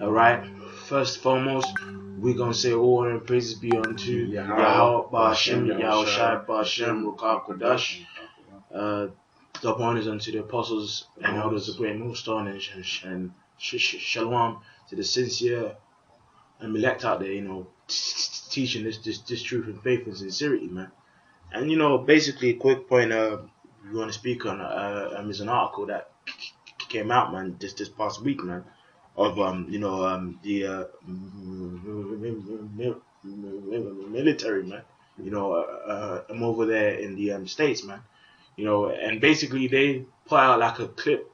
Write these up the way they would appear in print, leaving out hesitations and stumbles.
Alright, first and foremost, we're gonna say all honor and praises be unto Yahweh Ba'Hashem, Yahushai Ba'Hashem, Ruach Kodash. Double honors unto the apostles and elders of GreatMillStone and Shalom to the sincere and elect out there, teaching this truth and faith and sincerity, man. And basically, a quick point we want to speak on is an article that came out, man, this past week, man, of the military, man. I'm over there in the States, man. And basically they put out like a clip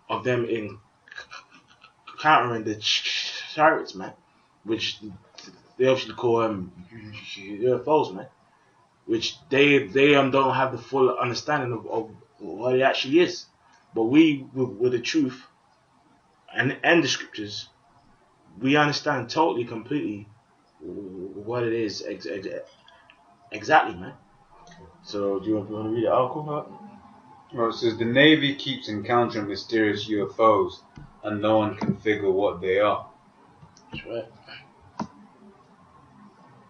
of them encountering the chariots, man, which they obviously call UFOs, man, which they don't have the full understanding of what it actually is. But we, with the truth and the scriptures, we understand totally, completely what it is exactly, man. So, do you want to read the article? Well, it says the Navy keeps encountering mysterious UFOs, and no one can figure what they are. That's right.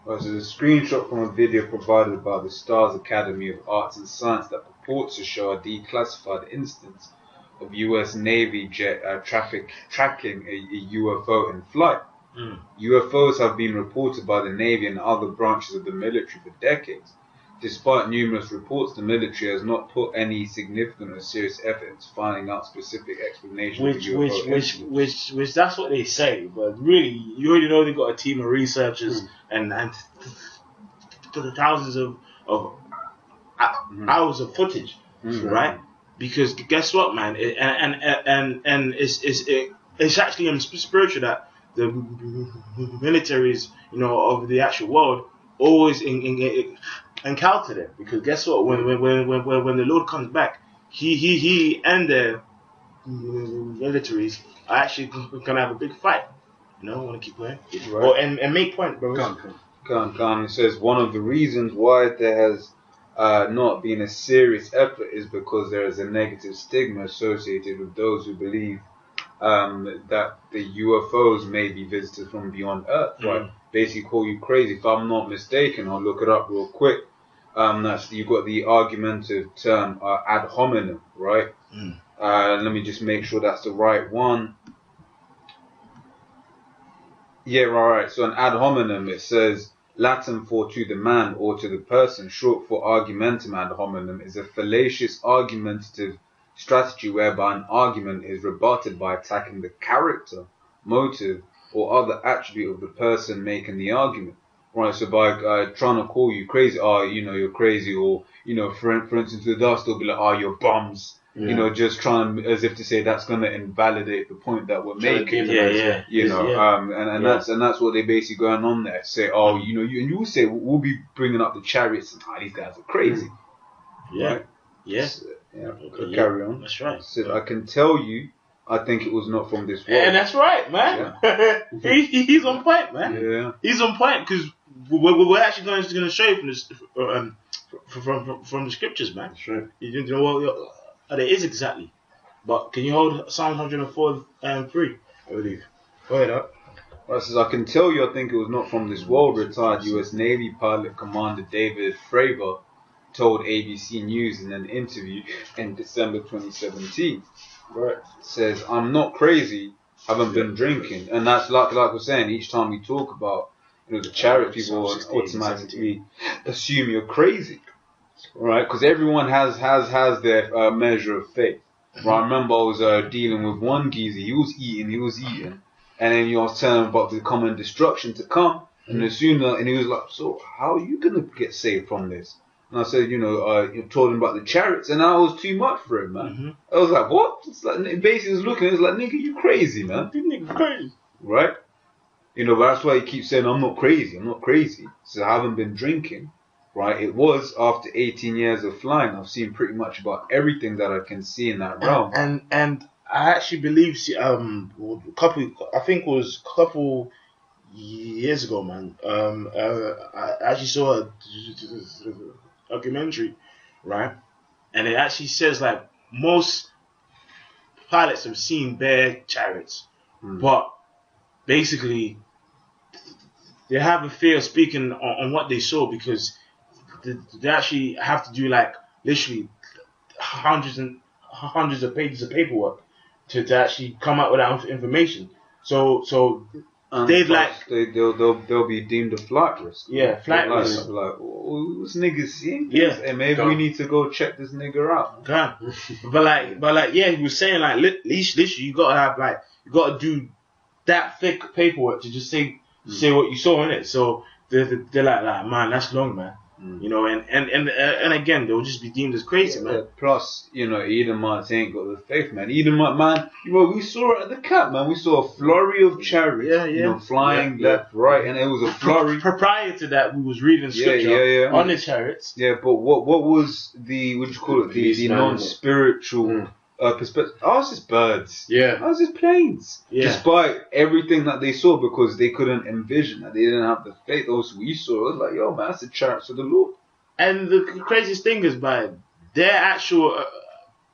Well, it says a screenshot from a video provided by the Stars Academy of Arts and Science that purports to show a declassified instance of U.S. Navy jet tracking a UFO in flight. UFOs have been reported by the Navy and other branches of the military for decades. Despite numerous reports, the military has not put any significant or serious effort into finding out specific explanations of UFO which that's what they say, but really, you already know they've got a team of researchers and thousands of hours of footage, right? Because guess what, man? And it's actually spiritual that the militaries, of the actual world always encounter them, because guess what? When the Lord comes back, he and the militaries are actually gonna have a big fight. I want to keep going. Right. And make point, bro. Come. It says one of the reasons why there has not been a serious effort is because there is a negative stigma associated with those who believe that the UFOs may be visitors from beyond Earth, right? Basically call you crazy. If I'm not mistaken, I'll look it up real quick. You've got the argumentative term ad hominem, right? Let me just make sure that's the right one. Yeah, right. So an ad hominem, it says Latin for to the man or to the person, short for argumentum ad hominem, is a fallacious argumentative strategy whereby an argument is rebutted by attacking the character, motive, or other attribute of the person making the argument. Right, so by trying to call you crazy, you're crazy, or, for instance, with us, they'll be like, you're bums. Yeah. Just trying as if to say that's going to invalidate the point that we're making. That's what they basically going on there. Say, you will say, we'll be bringing up the chariots and these guys are crazy. Right? Carry on. That's right. So I can tell you, I think it was not from this world. And that's right, man. Yeah. He's on point, man. Yeah. He's on point, because we're actually going to show you from the scriptures, man. That's right. You know what it is exactly. But can you hold Psalm 104 and 3, I believe? Go ahead, up. Well, it says, I can tell you, I think it was not from this world. Retired U.S. Navy pilot Commander David Fravor told ABC News in an interview in December 2017. Right. It says, I'm not crazy, haven't been drinking. And that's like we're saying, each time we talk about the chariot, people automatically assume you're crazy. Right? Because everyone has their measure of faith. Right? I remember I was dealing with one geezer, he was eating, and then I was telling him about the common destruction to come, and as soon as, and he was like, so how are you going to get saved from this? And I said, you told him about the chariots, and that was too much for him, man. I was like, what? It's like, basically, was looking, it was like, nigga, you crazy, man. You nigga crazy. Right? But that's why he keeps saying, I'm not crazy. So I haven't been drinking, right? It was after 18 years of flying. I've seen pretty much about everything that I can see in that realm. And I actually believe, I think it was a couple years ago, man. I actually saw a documentary, right? And it actually says like most pilots have seen bare chariots, but basically they have a fear of speaking on what they saw because they actually have to do like literally hundreds of pages of paperwork to actually come up with that information. So they'd like they'll be deemed a flight risk. Yeah, flight risk. Like, oh, this nigga's seeing Yeah, and maybe we need to go check this nigga out. But like, yeah, he was saying like, literally, you gotta do that thick paperwork to just say what you saw in it. So they're like, man, that's long, man. You know, and again, they'll just be deemed as crazy, man. Plus, you know, Edomites ain't got the faith, man. Edomite, man, you know, we saw it at the camp, man. We saw a flurry of chariots, you know, flying left, right, and it was a flurry. Prior to that, we was reading scripture on the chariots. Yeah, but what was the, what do you call it, the non-spiritual perspective? Oh, it's just birds. Yeah. Oh, it's just planes. Yeah. Despite everything that they saw, because they couldn't envision that, they didn't have the faith. Also, we saw it was like, yo, man, that's the chariots of the Lord. And the craziest thing is, by their actual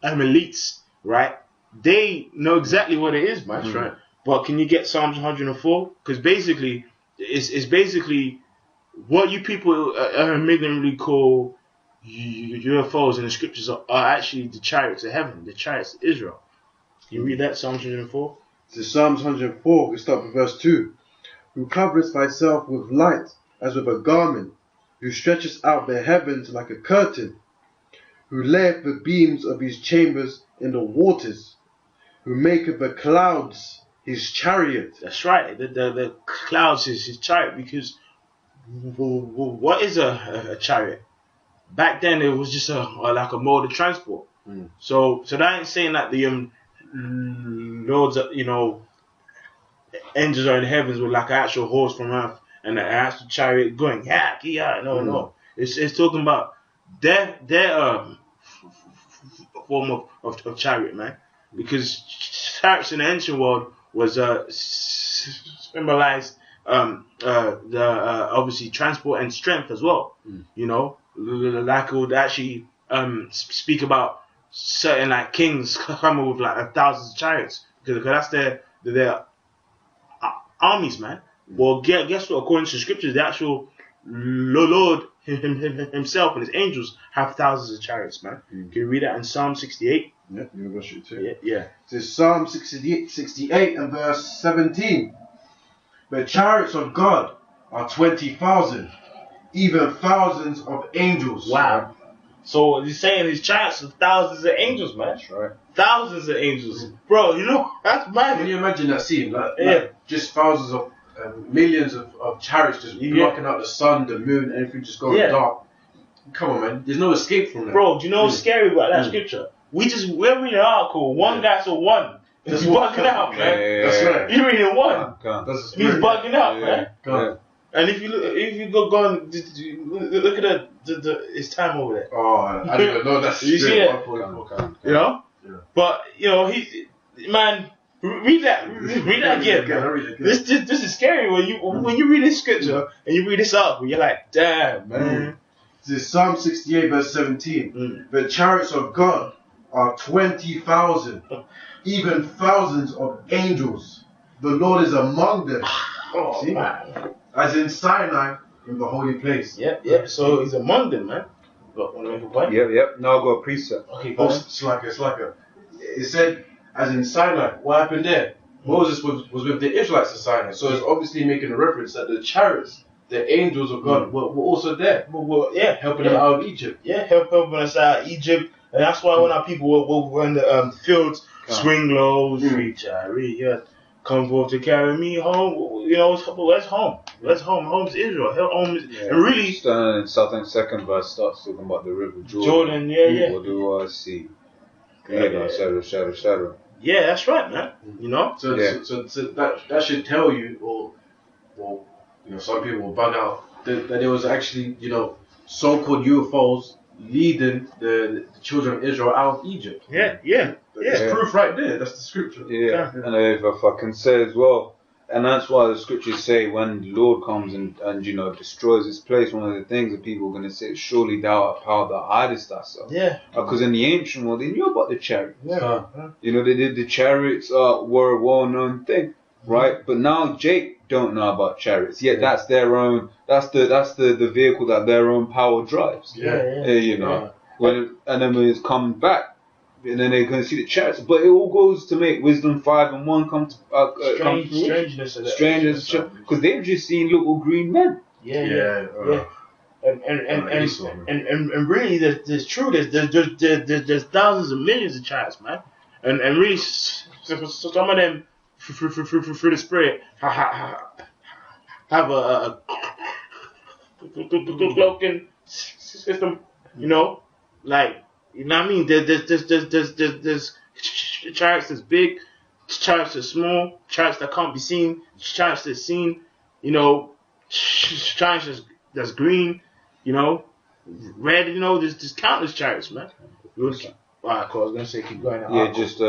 elites, right? They know exactly what it is, man. That's right. But can you get Psalms 104? Because basically, it's basically what you people immediately call UFOs in the scriptures are actually the chariots of heaven, the chariots of Israel. Can you read that, Psalms 104? So Psalms 104, we start with verse 2. Who covereth thyself with light as with a garment, who stretcheth out the heavens like a curtain, who layeth the beams of his chambers in the waters, who maketh the clouds his chariot. That's right, the clouds is his chariot, because what is a chariot? Back then, it was just like a mode of transport. So that ain't saying that the lords, angels are in the heavens with like an actual horse from earth and an actual chariot going no. It's talking about their form of chariot, man. Because chariots in the ancient world was symbolized obviously transport and strength as well. You know. Like it would actually speak about certain like kings coming with like thousands of chariots because that's their armies, man. Well, guess what? According to the scriptures, the actual Lord himself and his angels have thousands of chariots, man. Can you read that in Psalm 68? Yeah, you verse 2. Yeah. It says Psalm 68 and verse 17. The chariots of God are 20,000. Even thousands of angels. Wow. So he's saying his chariots of thousands of angels, man. That's right. Thousands of angels. Bro, you know, that's mad. Can you imagine that scene? Like just thousands of millions of chariots just blocking out the sun, the moon, everything just going dark. Come on, man. There's no escape from that. Bro, do you know what's scary about that scripture? We're reading an article. One guy saw one. He's bugging out, man. Yeah, that's right. You're reading one. He's bugging out, man. Yeah. And if you go and look at his time over there. Oh, I didn't even know that. You see it? You know? Yeah. But man, read that again. This is scary when you read this scripture and you read this up, you're like, damn, man. This is Psalm 68 verse 17. The chariots of God are 20,000, even thousands of angels. The Lord is among them. See? Man. As in Sinai, in the holy place. Yep. So he's among them, man. Want to make a point? Yep. Now I've got a precept. Okay, it's like a. It said, as in Sinai. What happened there? Moses was with the Israelites at Sinai, so it's obviously making a reference that the chariots, the angels of God, were also there. Helping them out of Egypt. Yeah, helping us out of Egypt, and that's why when our people were in the fields, swing low, chariot. Come forth to carry me home. You know, where's home? Where's home? Home's Israel. Home is, and really. Second verse starts talking about the river Jordan. What do I see? Shadow. Yeah, that's right, man. You know. So that should tell you, or some people will bug out that there was actually so-called UFOs leading the children of Israel out of Egypt. Yeah. It's proof right there. That's the scripture. Yeah. And if I can say as well, and that's why the scriptures say when the Lord comes and destroys this place, one of the things that people are going to say, surely thou art power that hidest thyself. Yeah. Because in the ancient world, they knew about the chariots. Yeah. The chariots were a well-known thing. right? But now Jake don't know about chariots. Yet that's their own. That's the vehicle that their own power drives. You know, when enemies come back, and then they're going to see the chariots. But it all goes to make Wisdom 5 and 1 come to strangeness of that. Strangeness, because they've just seen little green men. And really, there's thousands of millions of chariots, man. And really, so some of them through the spirit have a cloaking system, you know, like, you know what I mean? There's chariots that's big, chariots that's small, chariots that can't be seen, chariots that's seen, you know, chariots that's green, you know, red, you know, there's countless chariots, man. Alright, cool. I was gonna say keep going. Yeah, just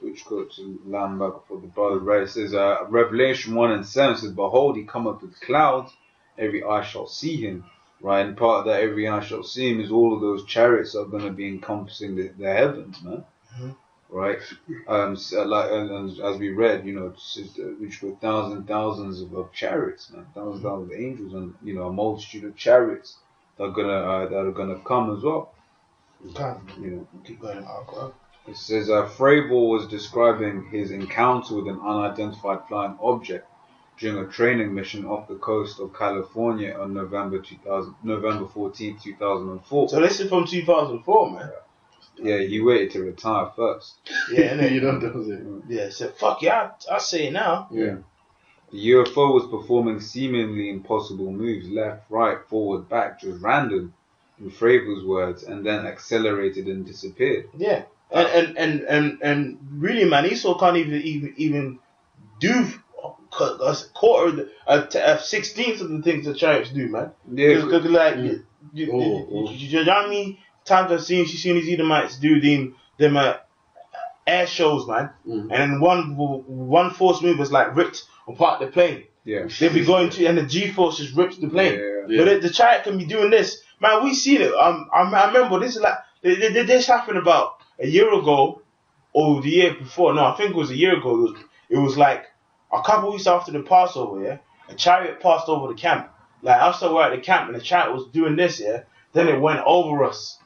which go to land back for the brother, right? It says Revelation 1:7 says, "Behold, he cometh with clouds, every eye shall see him." Right, and part of that every eye shall see him is all of those chariots are gonna be encompassing the heavens, man. Right? And as we read, you know, which were thousands of chariots, man, thousands of angels, and you know, a multitude of chariots that are gonna come as well. You know, keep going. It says Fravor was describing his encounter with an unidentified flying object during a training mission off the coast of California on November 14th, 2004. So this is from 2004, man. Yeah, he waited to retire first. Yeah, and You know, does it? yeah. So fuck yeah, I say it now. Yeah. The UFO was performing seemingly impossible moves, left, right, forward, back, just random, in Fravor's words, and then accelerated and disappeared. Yeah, and really, man, Esau can't even do a quarter, a 16th of the things the chariots do, man. Yeah, Cause like, you know how many times I've seen these Edomites do them air shows, man, and then one force move was like ripped apart the plane. Yeah, They'd be going to, and the G-force just rips the plane. Yeah. But the chariot can be doing this, man. We seen it. I remember this is like this happened about a year ago or the year before. No, I think it was a year ago. It was like a couple weeks after the Passover. Yeah, a chariot passed over the camp. Like us that were at the camp, and the chariot was doing this. Yeah, then it went over us.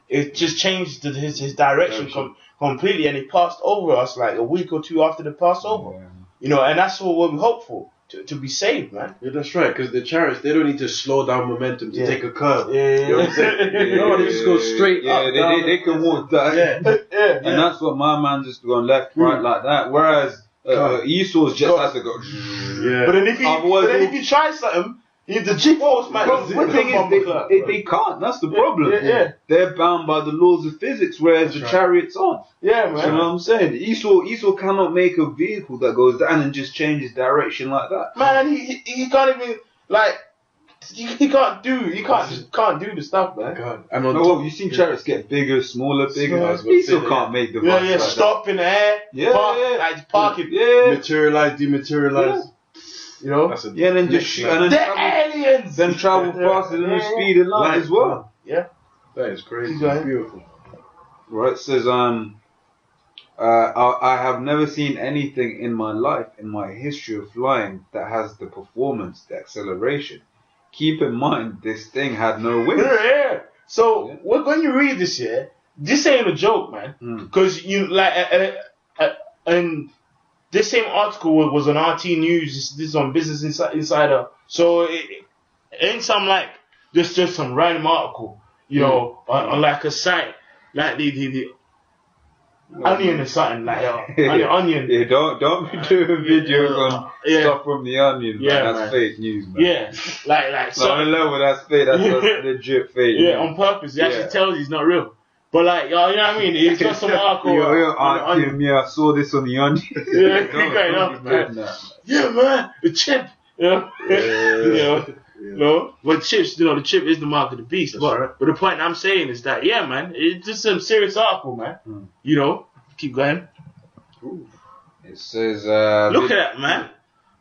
It just changed his direction completely, and it passed over us like a week or two after the Passover. Yeah. You know, and that's what we hope for. To be saved, man. Yeah, that's right, because the chariots, they don't need to slow down momentum to take a curve. Yeah. You know what I'm saying? No, they just go straight up. They can walk that. And that's what my man just going left, right, like that. Whereas Esau's just has to go. Yeah. But then if you try something, the G-force might. The thing is, they can't. That's the problem. Yeah. They're bound by the laws of physics, whereas the chariot's on. Yeah, man. You know what I'm saying? Esau cannot make a vehicle that goes down and just changes direction like that. Man, he can't even like. He can't do the stuff, man. God. And on top, you've seen chariots get bigger, smaller, bigger. Small. Esau can't make the Yeah, stop in the air. Like parking. Materialize, dematerialize. You know? And then just shoot. And then aliens! Then travel faster than the speed of light as well. Yeah. That is crazy. It's beautiful. Right, it says, I have never seen anything in my life, in my history of flying, that has the performance, the acceleration. Keep in mind, this thing had no wings. Yeah. So, when you read this here, this ain't a joke, man. Because you, like, and this same article was on RT News. This is on Business Insider. So it ain't some like just some random article, you know, on like a site like the Onion or something like Onion. Yeah, don't be doing videos on stuff from the Onion. Yeah, man. That's fake news, man. Yeah, like so on the level that's fake. That's legit fake. Yeah, on purpose. It actually tells you it's not real. But like, you know what I mean? It's got some article. I saw this on the Onion. Man. Yeah, man, the chip. But chips, the chip is the mark of the beast. But the point I'm saying is that, yeah, man, it's just some serious article, man. You know, keep going. It says, look at that, man.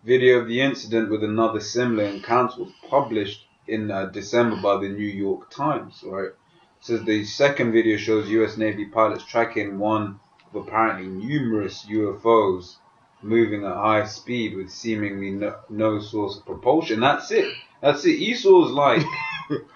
Video of the incident with another similar encounter was published in December by the New York Times, right? It says the second video shows U.S. Navy pilots tracking one of apparently numerous UFOs moving at high speed with seemingly no source of propulsion. That's it. Esau's like,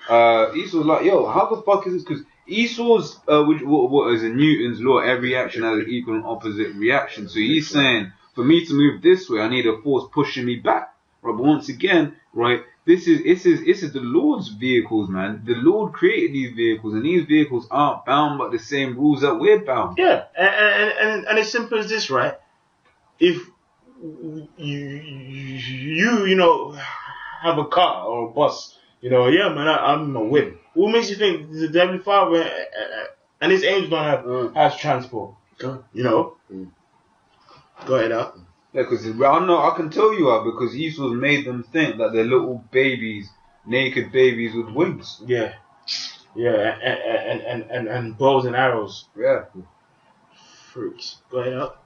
yo, how the fuck is this? Because Esau's, what is in Newton's law, every action has an equal and opposite reaction. So he's saying, for me to move this way, I need a force pushing me back. Right, but once again, right, this is the Lord's vehicles, man. The Lord created these vehicles, and these vehicles aren't bound by the same rules that we're bound. Yeah, and it's simple as this, right? If you know, have a car or a bus, you know, yeah, man, I'm a whip. What makes you think the Heavenly Father and His angels don't have transport? You know, go ahead out. Yeah, because I can tell you how, because Esau made them think that they're little babies, naked babies with wings. Yeah, and bows and arrows. Yeah, freaks. Go ahead out.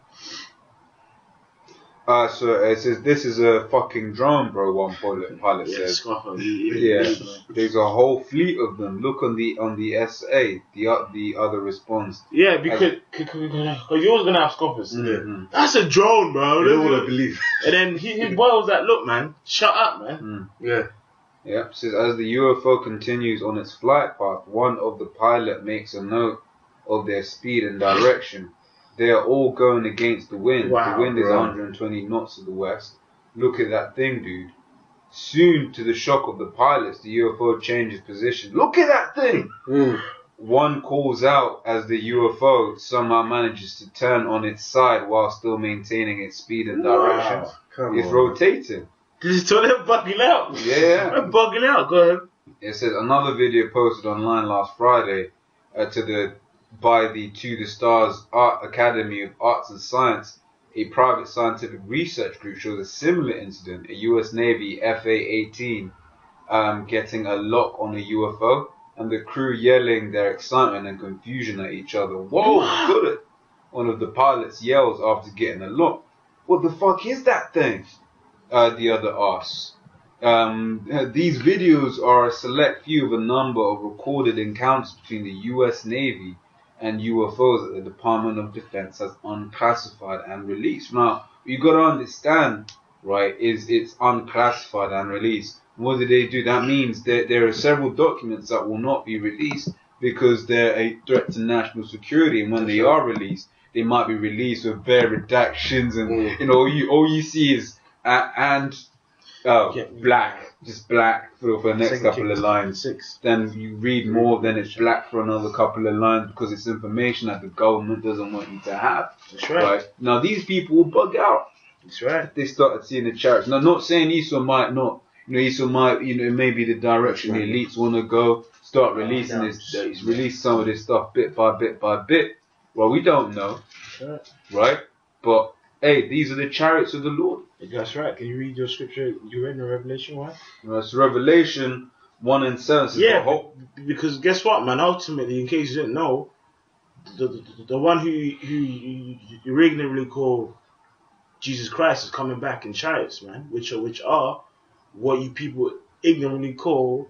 So it says this is a fucking drone, bro. One pilot says. Yeah, there's a whole fleet of them. Look on the SA. The other responds. Yeah, because you're always gonna have scoffers. Mm-hmm. That's a drone, bro. You don't want to believe. And then his boy was like, "Look, man, shut up, man." Yeah. Yep. Says as the UFO continues on its flight path, one of the pilot makes a note of their speed and direction. They are all going against the wind. Wow, the wind is 120 knots to the west. Look at that thing, dude. Soon, to the shock of the pilots, the UFO changes position. Look at that thing! One calls out as the UFO somehow manages to turn on its side while still maintaining its speed and direction. It's rotating. So they're bugging out. Yeah. They're bugging out. Go ahead. It says another video posted online last Friday by the To the Stars Art Academy of Arts and Science, a private scientific research group, shows a similar incident, a US Navy FA-18 getting a lock on a UFO, and the crew yelling their excitement and confusion at each other. Whoa, got it! One of the pilots yells after getting a lock. What the fuck is that thing? The other asks. These videos are a select few of a number of recorded encounters between the US Navy and UFOs that the Department of Defense has unclassified and released. Now, you got to understand, right, is it's unclassified and released. What do they do? That means that there are several documents that will not be released because they're a threat to national security, and when they are released, they might be released with bare redactions, and you know, all you see is black. Just black for the next couple of lines. Then you read more, then it's black for another couple of lines because it's information that the government doesn't want you to have. That's right. Now these people will bug out. That's right. They started seeing the chariots. Now, not saying Esau might not. Esau might, it may be the direction the elites want to go. Start releasing release some of this stuff bit by bit by bit. Well, we don't know. That's right? But hey, these are the chariots of the Lord. That's right. Can you read your scripture you read in Revelation 1? It's Revelation 1 and 7. Yeah, because guess what, man? Ultimately, in case you didn't know, the one who you ignorantly call Jesus Christ is coming back in chariots, man, which are what you people ignorantly call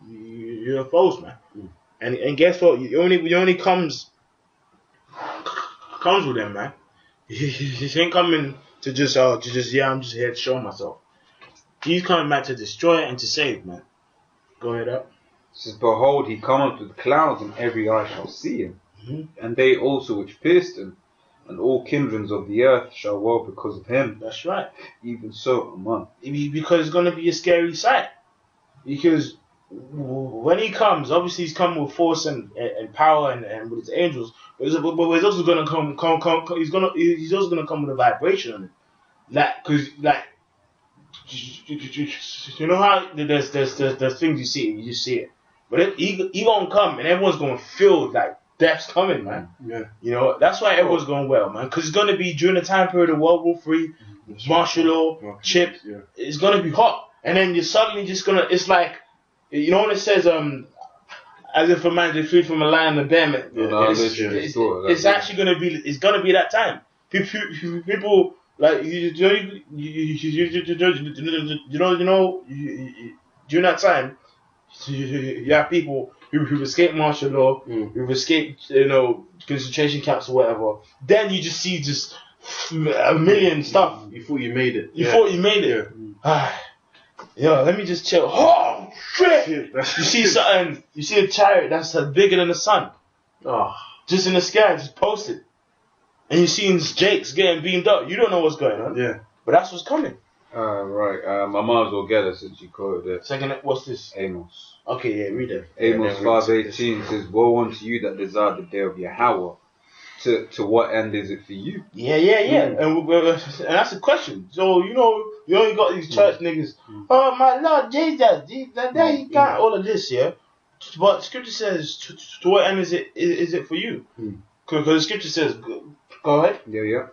UFOs, man. And guess what? You only comes with them, man. He ain't coming to just I'm just here to show myself. He's coming back to destroy and to save, man. Go ahead up. It says, behold, he cometh with clouds, and every eye shall see him, and they also which pierced him, and all kindreds of the earth shall woe because of him. That's right. Even so, man. Because it's going to be a scary sight. Because when he comes, obviously he's coming with force and power and with his angels, but he's also going to come. He's also going to come with a vibration on it. You know how there's things you see, you just see it, but he gonna come and everyone's gonna feel like death's coming, man. Yeah. You know, that's why everyone's going well, man, because it's gonna be during the time period of World War III, martial law, chip. Yeah. It's gonna be hot, and then you're suddenly just gonna. It's like, you know when it says as if a man is freed from a lion and bear, man. It's actually gonna be. It's gonna be that time. People. Like during that time, you have people who've escaped martial law, who've escaped concentration camps or whatever. Then you just see just a million stuff. You thought you made it. You thought you made it. Yo, let me just chill. Oh shit! You see something? You see a chariot that's bigger than the sun. Oh. Just in the sky, just posted. And you seeing Jake's getting beamed up. You don't know what's going on. Yeah. But that's what's coming. Right. I might as well get it since you quoted it. Second, what's this? Amos. Okay, yeah, read it. Amos 5:18 says, "Woe unto you that desire the day of Yahweh. To what end is it for you?" Yeah. And that's the question. So, you only got these church niggas. Oh, my Lord Jesus, he can't all of this, yeah? But scripture says, to what end is it for you? Because the scripture says, go ahead. Yeah.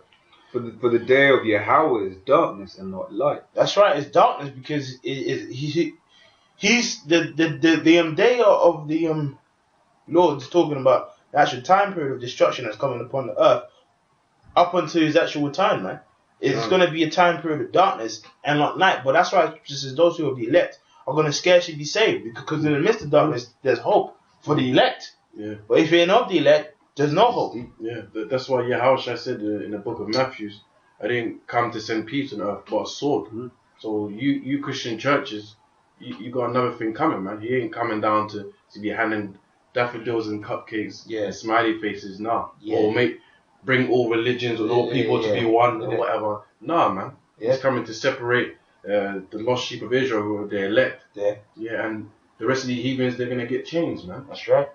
For the day of Yahweh is darkness and not light. That's right, it's darkness because he's the day of the Lord is talking about the actual time period of destruction that's coming upon the earth up until his actual time, man. It's going to be a time period of darkness and not light. But that's why it says those who are the elect are going to scarcely be saved, because in the midst of darkness there's hope for the elect. Yeah. But if you're not the elect, there's no hope. Yeah, that's why Yahushua said in the book of Matthew, I didn't come to send peace on earth, but a sword. So you Christian churches, you got another thing coming, man. He ain't coming down to be handing daffodils and cupcakes and smiley faces, nah. Or bring all religions or all people to be one or whatever. Nah, man. He's coming to separate the lost sheep of Israel who are the elect. Yeah, and the rest of the heathens, they're going to get changed, man. That's right.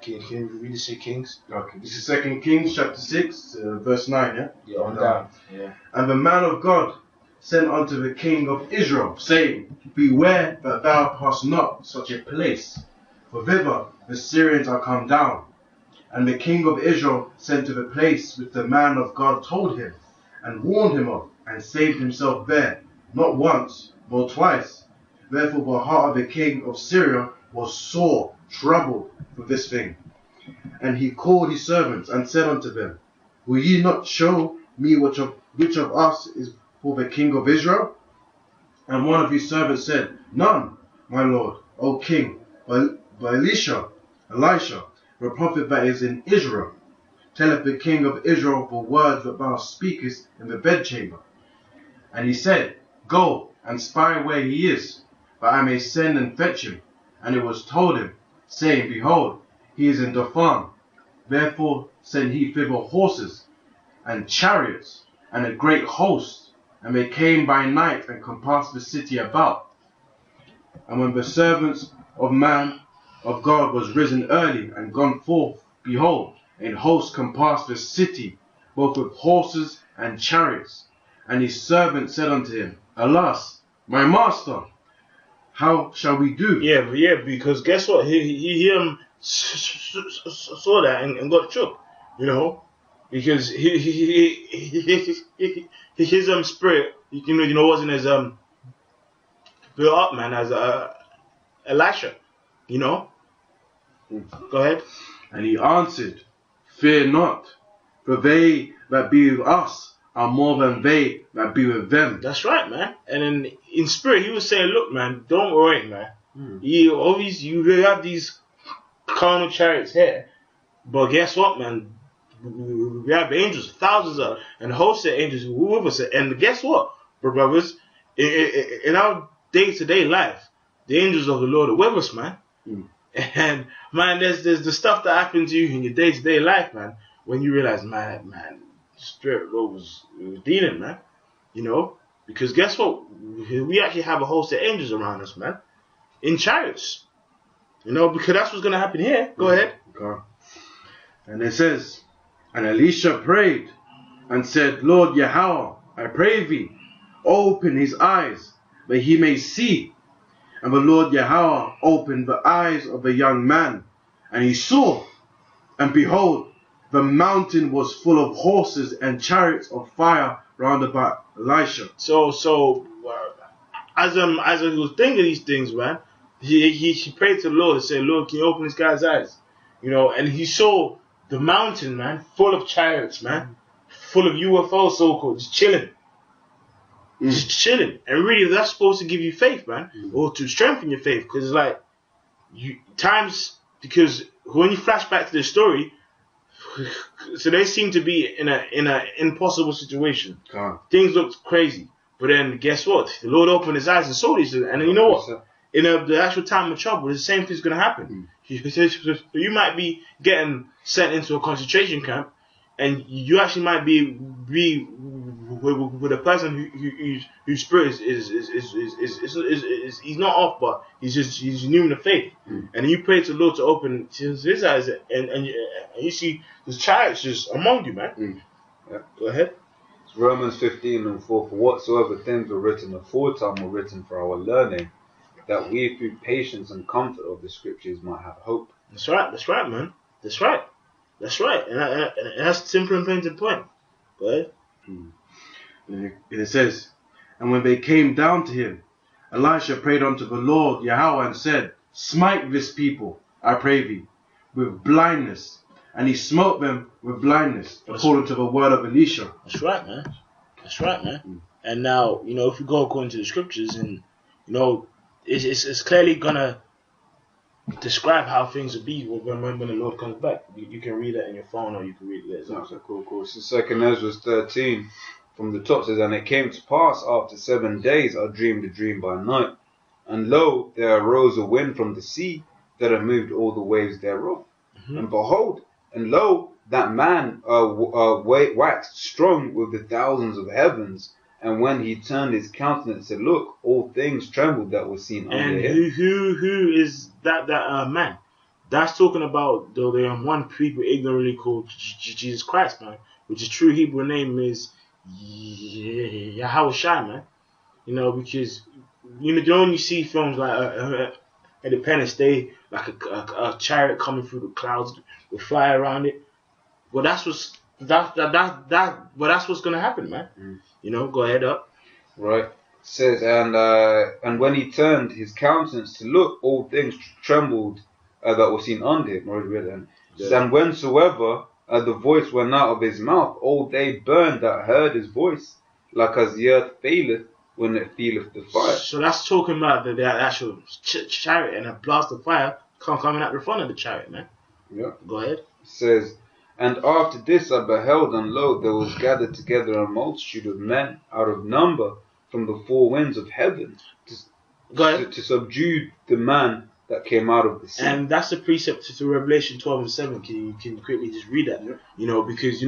Can you read the 2 Kings? Okay, this is 2 Kings chapter 6, verse 9, yeah? Yeah, on down. Yeah. And the man of God sent unto the king of Israel, saying, Beware that thou pass not such a place, for thither the Syrians are come down. And the king of Israel sent to the place which the man of God told him, and warned him of, and saved himself there, not once, nor twice. Therefore the heart of the king of Syria was sore troubled with this thing. And he called his servants, and said unto them, Will ye not show me which of us is for the king of Israel? And one of his servants said, None, my lord, O king, but Elisha, the prophet that is in Israel, telleth the king of Israel the words that thou speakest in the bedchamber. And he said, Go and spy where he is, that I may send and fetch him. And it was told him, saying, Behold, he is in Dothan. Therefore sent he thither horses and chariots and a great host, and they came by night and compassed the city about. And when the servants of man of God was risen early and gone forth, behold, a host compassed the city, both with horses and chariots. And his servant said unto him, Alas, my master, how shall we do? Yeah, because guess what? He saw that and got shook, because his spirit, wasn't as built up, man, as Elisha, Go ahead. And he answered, Fear not, for they that be with us are more than they that be with them. That's right, man. And then in spirit, he was saying, look, man, don't worry, man. You have these carnal chariots here, but guess what, man? We have angels, thousands of, and hosts of angels who are with us. And guess what, brothers? In our day-to-day life, the angels of the Lord are with us, man. And man, there's the stuff that happens to you in your day-to-day life, man, when you realize, man, Spirit Lord was dealing, man. Because guess what? We actually have a host of angels around us, man, in chariots. Because that's what's gonna happen here. Go ahead. Okay. And it says, and Elisha prayed and said, Lord Yahweh, I pray thee, open his eyes that he may see. And the Lord Yahweh opened the eyes of the young man, and he saw, and behold, the mountain was full of horses and chariots of fire round about Elisha. So as I was thinking these things, man, he prayed to the Lord and said, Lord, can you open this guy's eyes? And he saw the mountain, man, full of chariots, man, full of UFOs, so-called, just chilling. Just chilling. And really, that's supposed to give you faith, man, or to strengthen your faith, because it's like, because when you flash back to the story, So they seem to be in a impossible situation. Things looked crazy, but then guess what? The Lord opened his eyes and saw these, and you know what? In the actual time of trouble, the same thing's gonna happen. You might be getting sent into a concentration camp, and you actually might be with a person whose spirit is he's not off, but he's new in the faith, and you pray to the Lord to open his eyes, and you see the chariots just among you, man. Yeah. Go ahead. It's Romans 15:4. For whatsoever things were written aforetime were written for our learning, that we through patience and comfort of the scriptures might have hope. That's right, man. That's right. And that's simple and plain to the point. Go ahead. And it says, and when they came down to him, Elisha prayed unto the Lord Yahweh and said, smite this people, I pray thee, with blindness. And he smote them with blindness, according to the word of Elisha. That's right, man. And now, if you go according to the scriptures, and it's clearly gonna describe how things will be when the Lord comes back. You can read that in your phone, or you can read it there. So cool. So 2 Ezra 13 from the top says, and it came to pass after 7 days I dreamed a dream by night, and lo, there arose a wind from the sea that had moved all the waves thereof. And behold, and lo, that man waxed strong with the thousands of heavens. And when he turned his countenance and looked, all things trembled that were seen under him. And who is that man? That's talking about the one people ignorantly called Jesus Christ, man. Which his true Hebrew name is Yahweh Shai, man. Because when you see films like Independence Day, like a chariot coming through the clouds with fire around it. Well, that's what's gonna happen, man. Go ahead up. Right. It says, and when he turned his countenance to look, all things trembled that were seen under him. Already read that. Yeah. And whensoever the voice went out of his mouth, all they burned that heard his voice, like as the earth faileth when it feeleth the fire. So that's talking about the actual chariot and a blast of fire coming out the front of the chariot, man. Yeah. Go ahead. It says, and after this I beheld, and lo, there was gathered together a multitude of men out of number from the four winds of heaven to subdue the man that came out of the sea. And that's the precept to Revelation 12:7. Can you quickly just read that? Yeah. Because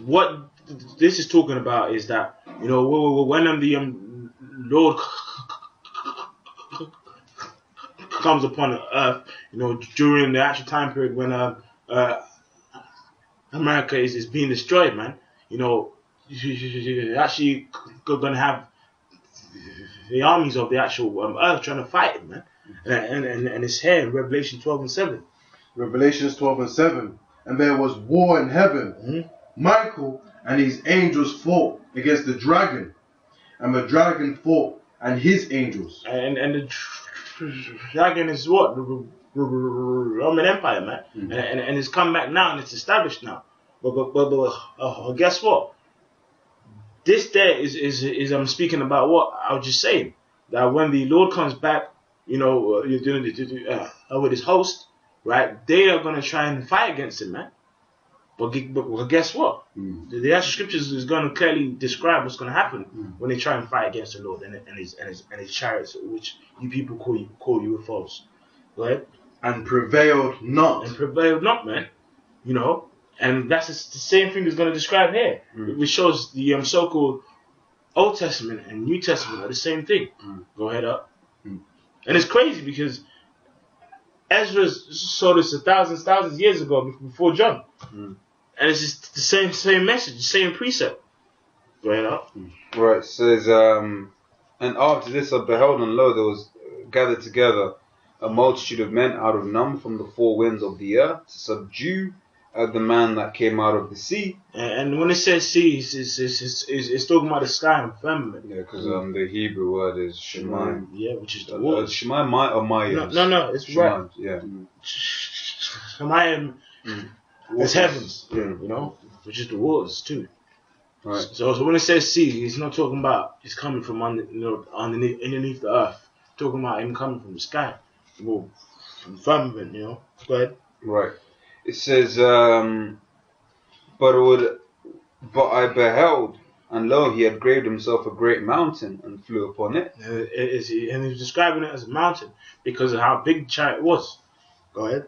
what this is talking about is that when the Lord comes upon earth, during the actual time period when America is being destroyed, man. You're actually gonna have the armies of the actual earth trying to fight it, man. And it's here in Revelation 12:7. Revelations 12:7. And there was war in heaven. Michael and his angels fought against the dragon, and the dragon fought and his angels. And the dragon is what? The Roman Empire, man. And it's come back now and it's established now. But guess what? This day is I'm speaking about what I was just saying, that when the Lord comes back, you're doing with his host, right? They are gonna try and fight against him, man. But guess what? The actual scriptures is going to clearly describe what's going to happen when they try and fight against the Lord and his chariots, which you people call UFOs, right? And prevailed not. Man. And that's the same thing that's going to describe here, which shows the so-called Old Testament and New Testament are the same thing. Go ahead up. And it's crazy because Ezra saw this thousands years ago before John. And it's just the same message, the same precept. Go ahead up. Right, it says, and after this I beheld, and lo, there was gathered together a multitude of men out of number from the four winds of the earth to subdue the man that came out of the sea. And when it says sea, it's talking about the sky and firmament. Yeah, because the Hebrew word is Shemayim. Yeah, which is the water. Shemayim or Maya? No, it's Shemayim, right. Yeah. Shemayim is heavens, which is the waters too. Right. So when it says sea, it's not talking about it's coming from underneath the earth. It's talking about him coming from the sky, from firmament. Go ahead. Right. It says, but I beheld, and lo, he had graved himself a great mountain and flew upon it. And he was describing it as a mountain because of how big the chariot was. Go ahead.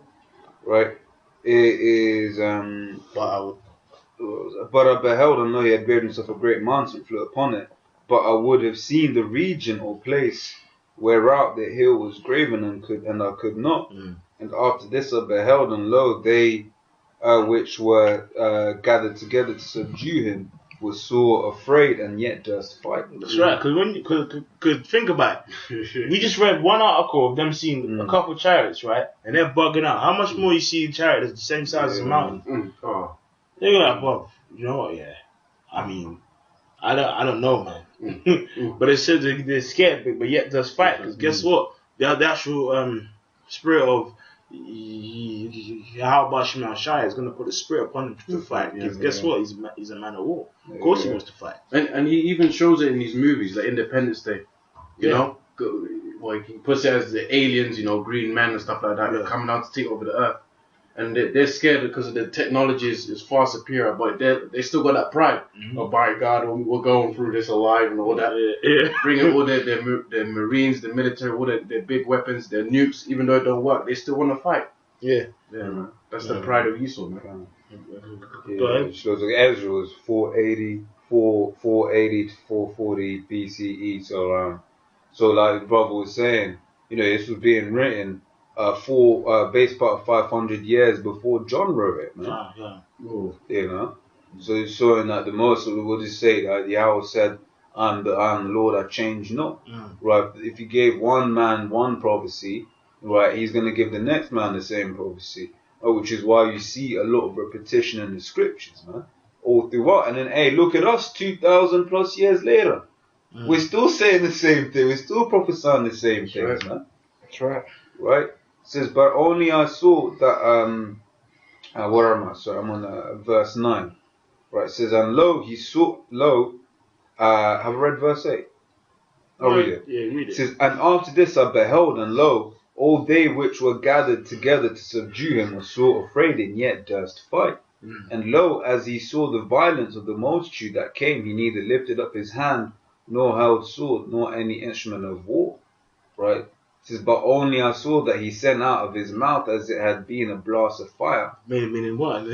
Right. It is, but I beheld, and lo, he had graved himself a great mountain and flew upon it. But I would have seen the region or place whereout the hill was graven, and I could not. And after this I beheld, and lo, they which were gathered together to subdue him were sore afraid, and yet durst fight. That's right, because think about it. We just read one article of them seeing a couple chariots, right? And they're bugging out. How much more you see a chariot that's the same size as a mountain? They're like, well, you know what, yeah. I mean, I don't know, man. But it says they're scared, but yet durst fight. Because guess what? The actual spirit of Yahweh Shai is going to put a spirit upon him to fight. Because guess what? He's a man of war. Of course he wants to fight. And he even shows it in these movies, like Independence Day. You know? Like he puts it as the aliens, you know, green men and stuff like that. They're coming out to take over the earth. And they're scared because of the technology is far superior, but they still got that pride. Oh, by God, we're going through this alive and all that. Bringing all their Marines, the military, all their big weapons, their nukes, even though it don't work, they still want to fight. Yeah, man. That's the pride of Esau, man. Go ahead. It shows like Ezra was 480 to 440 BCE. So like the brother was saying, you know, this was being written base part of 500 years before John wrote it, man. You know, so it's showing that the most what does it say? That Yahweh said, "I'm the Lord, I change not." Right? If you gave one man one prophecy, right, he's gonna give the next man the same prophecy, which is why you see a lot of repetition in the scriptures, man, all throughout. And then, hey, look at us, 2,000 plus years later, we're still saying the same thing. We're still prophesying the same things, man. That's right. Right. It says, but only I saw that, where am I? Sorry, I'm on verse 9. Right, it says, and lo, he saw, have I read verse 8? I'll read it. Yeah, read it. It says, and after this I beheld, and lo, all they which were gathered together to subdue him were sore afraid, and yet durst fight. And lo, as he saw the violence of the multitude that came, he neither lifted up his hand, nor held sword, nor any instrument of war. Right? It says, but only I saw that he sent out of his mouth as it had been a blast of fire. Meaning what?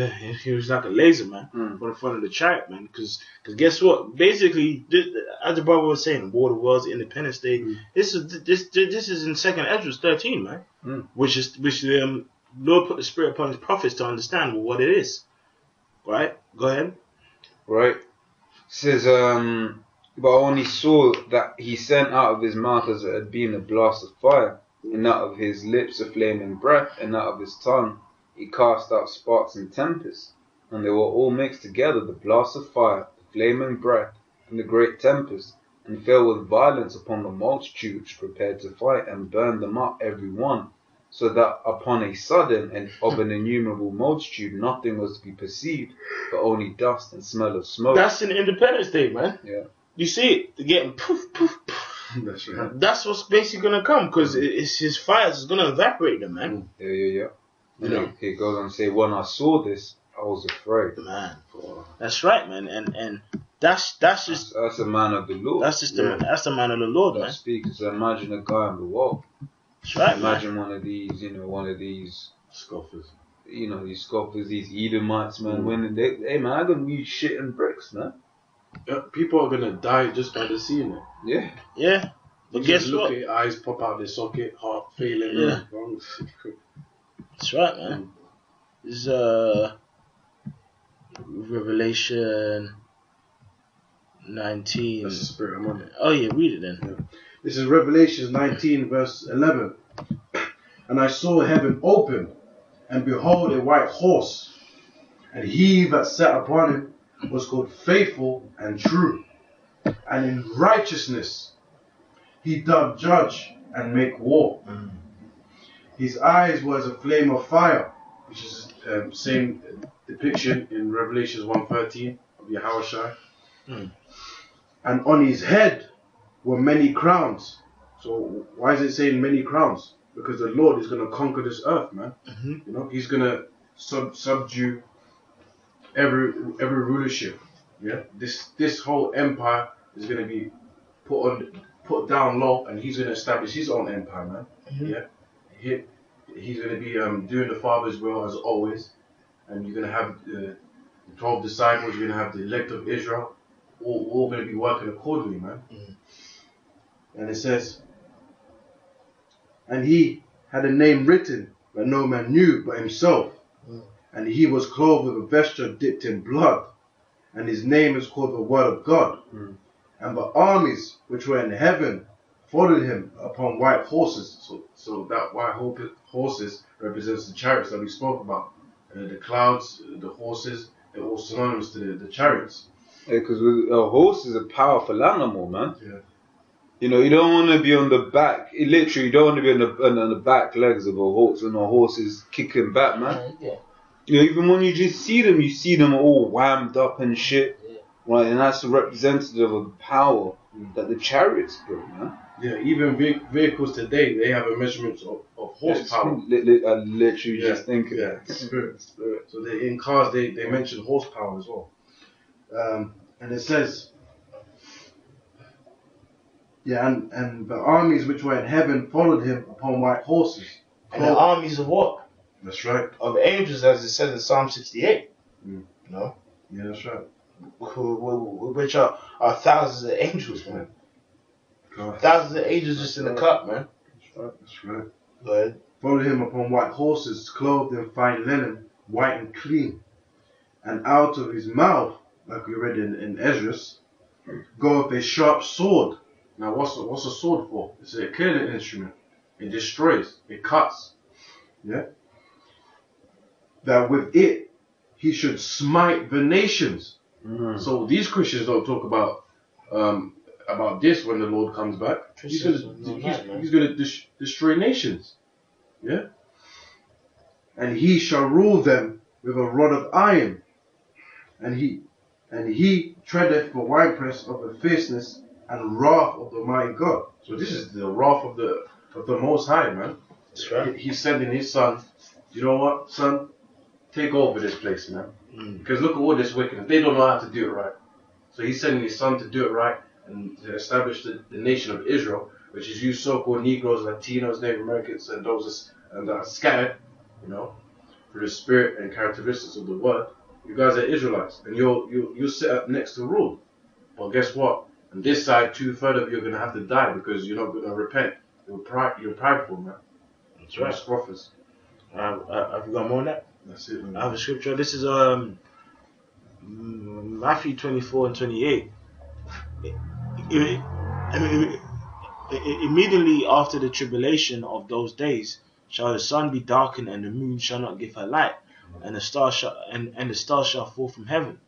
He was like a laser, man, on the front of the chariot, man. Because guess what? Basically, as the brother was saying, War of the Worlds, Independence Day. This is in 2nd Ezra 13, man. Which Lord put the spirit upon his prophets to understand what it is. Right? Go ahead. Right. It says, but I only saw that he sent out of his mouth as it had been a blast of fire, and out of his lips a flaming breath, and out of his tongue he cast out sparks and tempests. And they were all mixed together, the blast of fire, the flaming breath, and the great tempest, and fell with violence upon the multitude which prepared to fight, and burned them up every one, so that upon a sudden and of an innumerable multitude nothing was to be perceived, but only dust and smell of smoke. That's in Independence Day, man. Yeah. You see it, they're getting poof, poof, poof. That's right. That's what's basically going to come, because it's his fires is going to evaporate them, man. Yeah. And it goes on to say, when I saw this, I was afraid. Man, that's right, man. And that's just... That's a man of the Lord. That's just that's the man of the Lord, man. That speaks. So imagine a guy on the wall. That's right, imagine man. one of these scoffers. You know, these scoffers, these Edomites, man, when hey, man, I'm going to be shit and bricks, man. People are going to die just by the seeing it. Yeah. But guess what? Look at eyes pop out their socket, heart failing. That's right, man. This is Revelation 19. That's the spirit I'm on it. Oh yeah, read it then. Yeah. This is Revelation 19 verse 11. And I saw heaven open, and behold a white horse, and he that sat upon him was called Faithful and True, and in righteousness he doth judge and make war. His eyes were as a flame of fire, which is same depiction in Revelation 1:13 of Yahushua. And on his head were many crowns. So why is it saying many crowns? Because the Lord is going to conquer this earth, man. You know, he's going to subdue every rulership. Yeah, this whole empire is gonna be put down low, and he's gonna establish his own empire, man. Yeah, he's gonna be doing the Father's will as always, and you're gonna have the 12 disciples. You're gonna have the elect of Israel, all gonna be working accordingly, man. And it says, and he had a name written that no man knew but himself. And he was clothed with a vesture dipped in blood. And his name is called the Word of God. And the armies which were in heaven followed him upon white horses. So that white horses represents the chariots that we spoke about. The clouds, the horses, they're all synonymous to the chariots. Yeah, because a horse is a powerful animal, man. Yeah. You know, you don't want to be on the back. Literally, you don't want to be on the back legs of a horse when a horse is kicking back, man. Yeah. You know, even when you just see them all whammed up and shit. Yeah. Right, and that's a representative of the power that the chariots bring, man. Yeah, even vehicles today, they have a measurement of horsepower. I literally just thinking. Yeah, spirit. So in cars, they mention horsepower as well. And it says, and the armies which were in heaven followed him upon white horses. And the armies of what? That's right. Of angels, as it says in Psalm 68. No? Yeah, that's right. Which are thousands of angels, man. Thousands of angels just in the cup, man. That's right. Go ahead. Followed him upon white horses, clothed in fine linen, white and clean. And out of his mouth, like we read in Esdras, goeth a sharp sword. Now, what's a sword for? It's a killing instrument. It destroys. It cuts. Yeah. That with it he should smite the nations. So these Christians don't talk about this when the Lord comes back. He's gonna destroy nations. Yeah. And he shall rule them with a rod of iron. And he treadeth the winepress of the fierceness and wrath of the mighty God. So this is the wrath of the Most High, man. That's right. He's sending his son. You know what, son? Take over this place, man. Because look at all this wickedness. They don't know how to do it right. So he's sending his son to do it right and to establish the nation of Israel, which is you so-called Negroes, Latinos, Native Americans, and those that are scattered, you know, through the spirit and characteristics of the word. You guys are Israelites, and you'll sit up next to rule. But guess what? On this side, 2/3 of you are going to have to die because you're not going to repent. You're prideful, man. That's right. Scoffers. Have you got more on that? That's it, man. I have a scripture. This is Matthew 24 and 28. Immediately after the tribulation of those days shall the sun be darkened, and the moon shall not give her light, and the stars shall fall from heaven,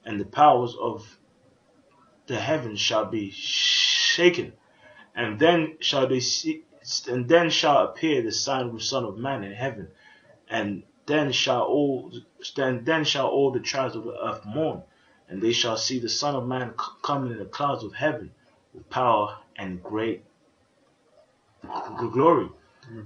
and the powers of the heavens shall be shaken, and then shall appear the sign of the Son of Man in heaven, and then shall all the tribes of the earth mourn, and they shall see the Son of Man coming in the clouds of heaven with power and great glory.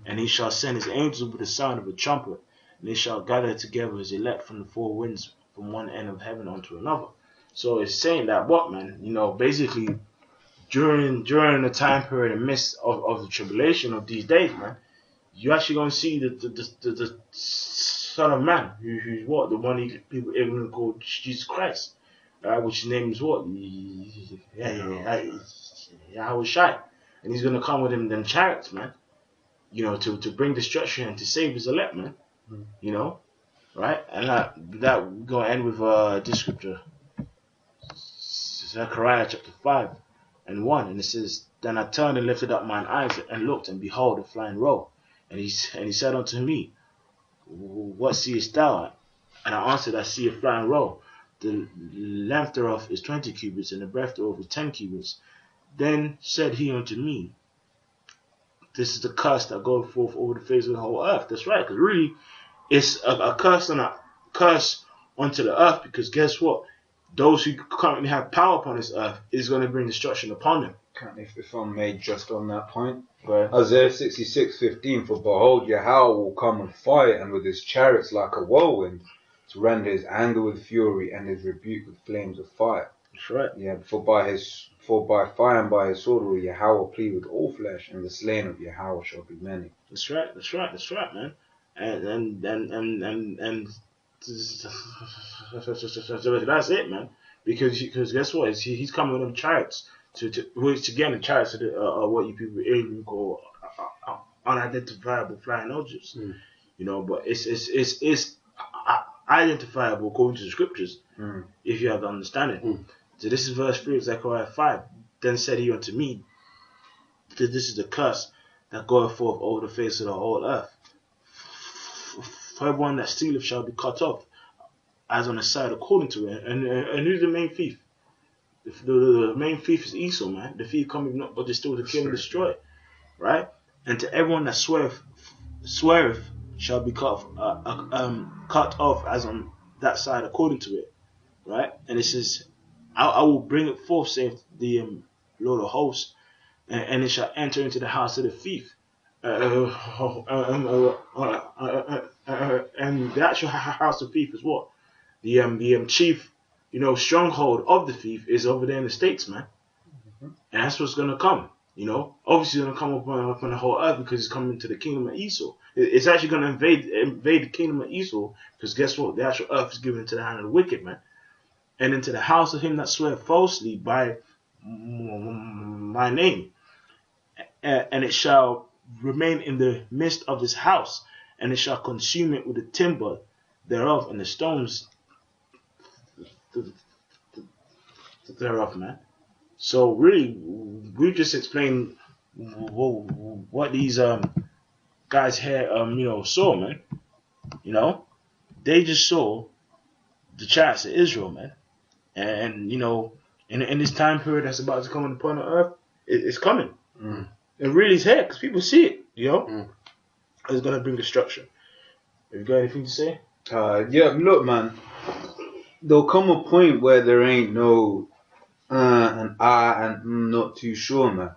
And he shall send his angels with the sound of a trumpet, and they shall gather together his elect from the four winds, from one end of heaven unto another. So it's saying that what, man? You know, basically during the time period in the midst of the tribulation of these days, man, you actually gonna see the Son of Man, who's what? The one people even call Jesus Christ, which his name is what? Yahweh Shai. And he's gonna come with him them chariots, man. You know, to bring destruction and to save his elect, man. You know, right? And that we're gonna end with this scripture, Zechariah chapter 5:1, and it says, "Then I turned and lifted up mine eyes and looked, and behold, a flying roll. And he said unto me, What seest thou? And I answered, I see a flying roll. The length thereof is 20 cubits, and the breadth thereof is 10 cubits. Then said he unto me, This is the curse that goeth forth over the face of the whole earth." That's right, because really, it's a curse and a curse onto the earth, because guess what? those who currently have power upon this earth is going to bring destruction upon them. If I'm made just on that point, Isaiah 66:15, for behold, Yahweh will come with fire and with his chariots like a whirlwind, to render his anger with fury and his rebuke with flames of fire. That's right. Yeah, for by fire and by his sword will Yahweh plead with all flesh, and the slain of Yahweh shall be many. That's right, man. And that's it, man. Because guess what? He's coming with them chariots which again the chariots are what you people in call unidentifiable flying objects. You know, but it's identifiable according to the scriptures, if you have the understanding. So this is verse 3 of Zechariah 5. Then said he unto me, that this is the curse that goeth forth over the face of the whole earth. For everyone that stealeth shall be cut off, as on the side according to it. And who's the main thief? The main thief is Esau, man. The thief cometh not but to steal, to kill, and destroy. Right? And to everyone that sweareth shall be cut off as on that side according to it. Right? And it says, I will bring it forth, saith the Lord of hosts, and it shall enter into the house of the thief. And the actual house of thief is what? The chief, stronghold of the thief is over there in the States, man. And that's what's gonna come. Obviously it's gonna come upon the whole earth because it's coming to the kingdom of Esau. It's actually gonna invade the kingdom of Esau, because guess what? The actual earth is given into the hand of the wicked, man. And into the house of him that swear falsely by my name. And it shall remain in the midst of this house, and it shall consume it with the timber thereof and the stones thereof, man. So really, we just explained what these guys here saw, man. They just saw the chariots of Israel, man. And in this time period that's about to come upon the earth, it's coming. It really is here, because people see it, It's going to bring destruction. Have you got anything to say? Yeah, look, man. There'll come a point where there ain't no and I'm not too sure, man.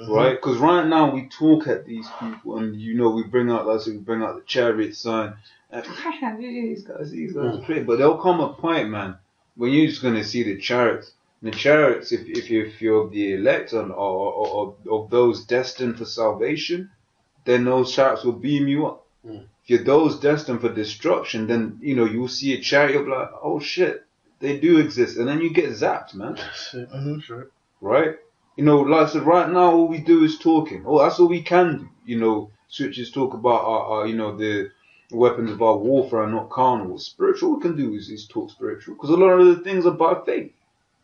Right? Because right now we talk at these people, and we bring out the chariot sign. These guys are crazy. But there'll come a point, man, when you're just going to see the chariots. And the chariots, if you're of the elect or of those destined for salvation, then those chariots will beam you up. If you're those destined for destruction, then you'll see a chariot, you'll be like, oh shit, they do exist, and then you get zapped, man. Sure. Right? Like I said, right now all we do is talking. Oh, that's all we can do. Switches talk about our the weapons of our warfare are not carnal. Spiritual, all we can do is talk spiritual, because a lot of the things are by faith.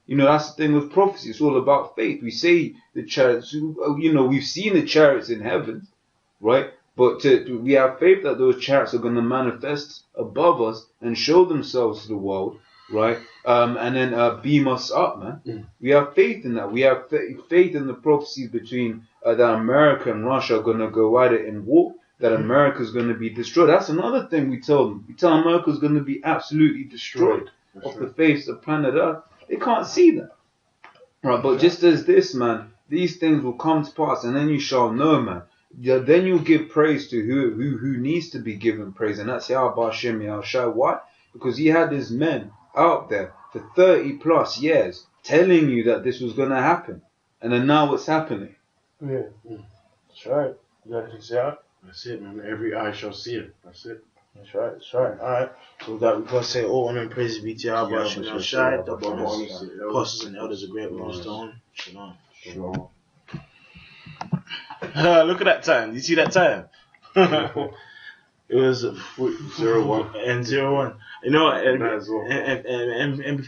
That's the thing with prophecy. It's all about faith. We say the chariots, we've seen the chariots in heaven, right? But we have faith that those chariots are going to manifest above us and show themselves to the world, right? And then beam us up, man. We have faith in that. We have faith in the prophecies between that America and Russia are going to go at it in war, that America is going to be destroyed. That's another thing we tell them. We tell America is going to be absolutely destroyed off the face of planet Earth. They can't see that. Right, but just as this, man, these things will come to pass, and then you shall know, man. Then you'll give praise to who needs to be given praise, and that's Yahweh Hashem Yahushua. Why? Because he had his men out there for 30 plus years telling you that this was going to happen, and then now it's happening. Yeah, that's right. You got to say that. That's it, man. Every eye shall see it. That's it. That's right. Alright. So we've got to say all honor and praise be to Yahweh Hashem Yahushua, the bonus, apostles and elders of GreatMillStone. Shalom. Look at that time. You see that time? It was 0-1 and 0-1. And